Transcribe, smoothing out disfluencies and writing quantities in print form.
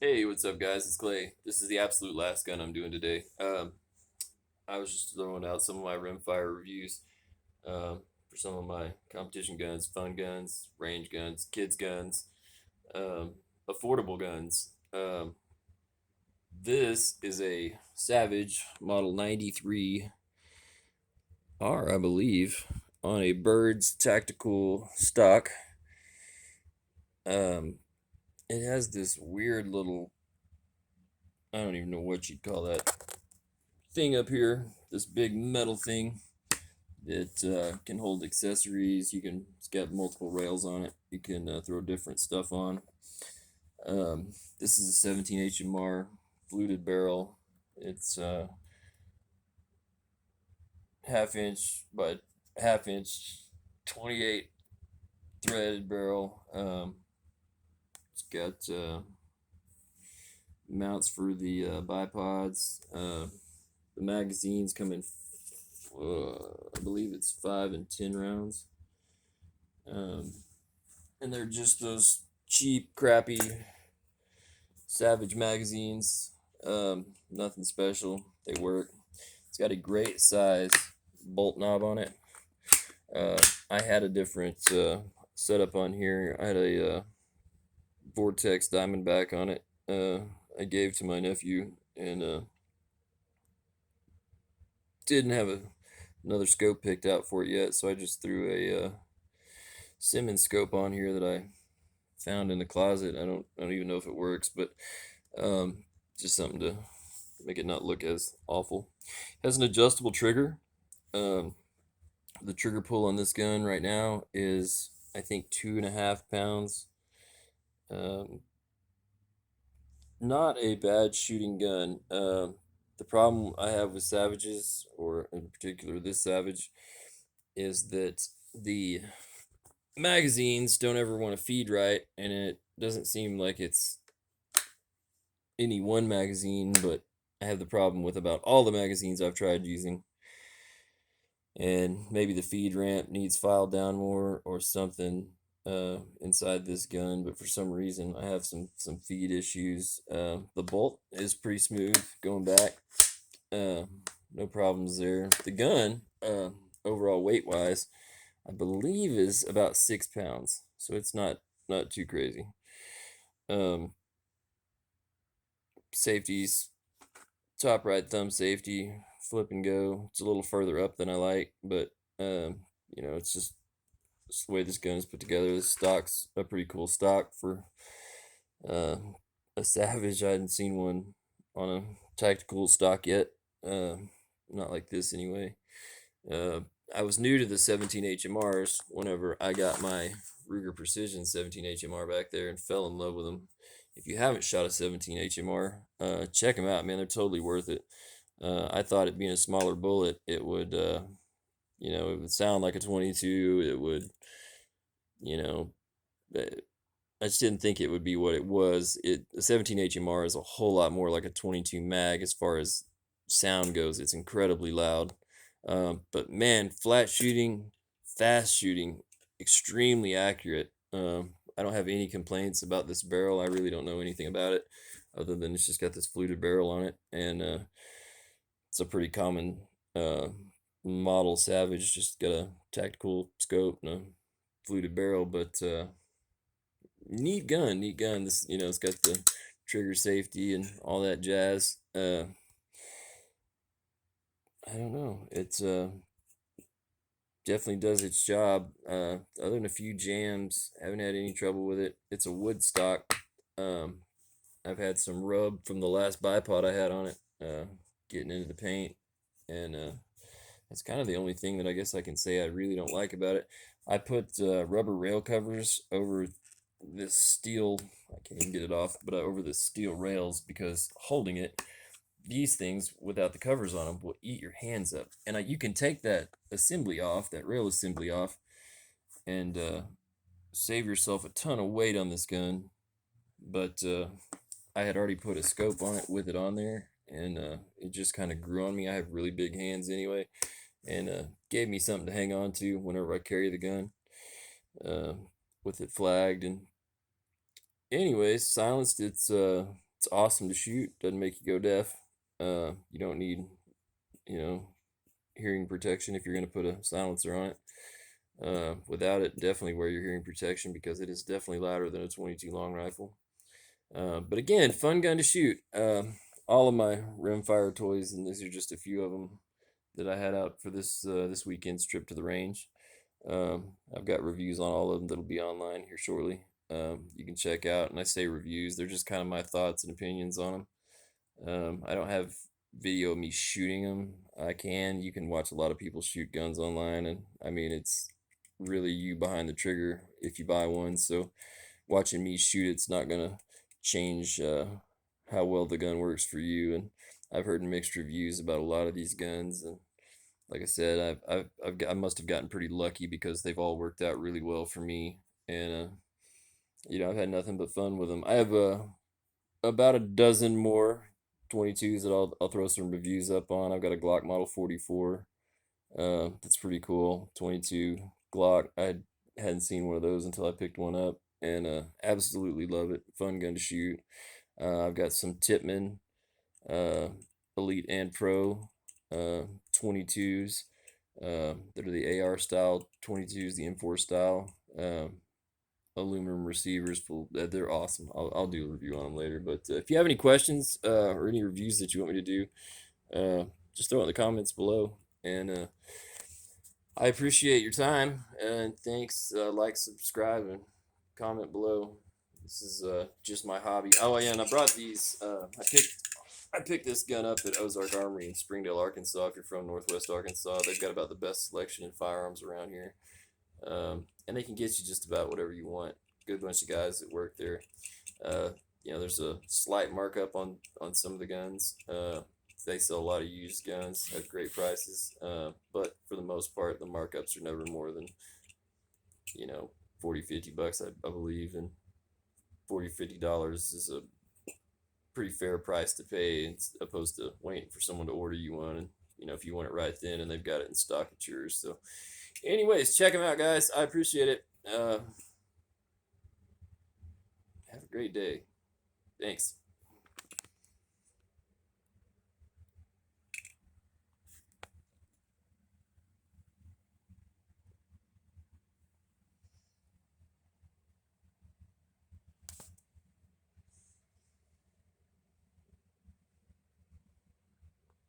Hey, what's up, guys? It's Clay. This is the absolute last gun I'm doing today. I was just throwing out some of my rimfire reviews for some of my competition guns, fun guns, range guns, kids guns, um, affordable guns. This is a Savage Model 93R, I believe, on a Byrds tactical stock. Um, it has this weird little, I don't even know what you'd call that thing up here, this big metal thing. It can hold accessories. It's got multiple rails on it. You can throw different stuff on. This is a 17 HMR fluted barrel. It's half inch by half inch, 28 threaded barrel. It's got mounts for the bipods. The magazines come in, I believe it's 5 and 10 rounds. Um, and they're just those cheap, crappy Savage magazines. Nothing special. They work. It's got a great size bolt knob on it. I had a different setup on here. I had a Vortex Diamondback on it. I gave to my nephew and didn't have another scope picked out for it yet, so I just threw a Simmons scope on here that I found in the closet. I don't even know if it works, but um, just something to make it not look as awful. It has an adjustable trigger. Um, the trigger pull on this gun right now is, I think, 2.5 pounds. Um, Not a bad shooting gun. The problem I have with Savages, or in particular this Savage, is that the magazines don't ever want to feed right, and it doesn't seem like it's any one magazine, but I have the problem with about all the magazines I've tried using. And maybe the feed ramp needs filed down more or something inside this gun, but for some reason I have some feed issues. The bolt is pretty smooth going back. No problems there. The gun, overall weight wise, I believe is about 6 pounds, so it's not too crazy. Um, Safeties, top right thumb safety, flip and go. It's a little further up than I like, but it's just the way this gun is put together. This stock's a pretty cool stock for uh, a Savage. I hadn't seen one on a tactical stock yet. Uh, Not like this anyway. Uh, I was new to the 17 HMRs whenever I got my Ruger Precision 17 HMR back there and fell in love with them. If you haven't shot a 17 HMR, check them out, man. They're totally worth it. I thought it being a smaller bullet, it would sound like a 22. It would, you know, uh, I just didn't think it would be what it was. The 17 HMR is a whole lot more like a 22 mag as far as sound goes. It's incredibly loud. But man, flat shooting, fast shooting, extremely accurate. I don't have any complaints about this barrel. I really don't know anything about it other than it's just got this fluted barrel on it, and it's a pretty common uh, model Savage. Just got a tactical scope and a fluted barrel, but neat gun, neat gun. This, it's got the trigger safety and all that jazz. I don't know. It's definitely does its job. Other than a few jams, haven't had any trouble with it. It's a wood stock. Um, I've had some rub from the last bipod I had on it, getting into the paint, and that's kind of the only thing that I guess I can say I really don't like about it. I put rubber rail covers over this steel. I can't even get it off, but over the steel rails, because holding it, these things without the covers on them will eat your hands up. And you can take that assembly off, that rail assembly off, and save yourself a ton of weight on this gun. But I had already put a scope on it with it on there, and it just kind of grew on me. I have really big hands anyway, and gave me something to hang on to whenever I carry the gun, uh, with it flagged. And anyways, silenced. It's It's awesome to shoot. Doesn't make you go deaf. You don't need, you know, hearing protection if you're going to put a silencer on it. Without it, definitely wear your hearing protection because it is definitely louder than a 22 long rifle. But again, fun gun to shoot. All of my rimfire toys, and these are just a few of them that I had out for this weekend's trip to the range. I've got reviews on all of them that'll be online here shortly. You can check out, and I say reviews; they're just kind of my thoughts and opinions on them. I don't have video of me shooting them. You can watch a lot of people shoot guns online, and I mean it's really you behind the trigger if you buy one. So watching me shoot it's not gonna change how well the gun works for you. And I've heard mixed reviews about a lot of these guns, and like I said, I must have gotten pretty lucky because they've all worked out really well for me, and I've had nothing but fun with them. I have about a dozen more 22s that I'll throw some reviews up on. I've got a Glock Model 44. That's pretty cool. 22 Glock. I hadn't seen one of those until I picked one up, and absolutely love it. Fun gun to shoot. I've got some Tippmann uh, Elite and Pro 22s. That are the AR style 22s, the M4 style. Aluminum receivers. They're awesome. I'll do a review on them later. But if you have any questions or any reviews that you want me to do, just throw it in the comments below. And I appreciate your time. And thanks. Like, subscribe, and comment below. This is just my hobby. Oh yeah, and I brought these. I picked this gun up at Ozark Armory in Springdale, Arkansas. If you're from Northwest Arkansas, they've got about the best selection in firearms around here. And they can get you just about whatever you want. Good bunch of guys that work there. Uh, there's a slight markup on some of the guns. They sell a lot of used guns at great prices, but for the most part, the markups are never more than 40-50 bucks, I believe, and $40-50 is a pretty fair price to pay, as opposed to waiting for someone to order you one. And if you want it right then and they've got it in stock, it's yours. So anyways, check them out, guys. I appreciate it. Have a great day. Thanks.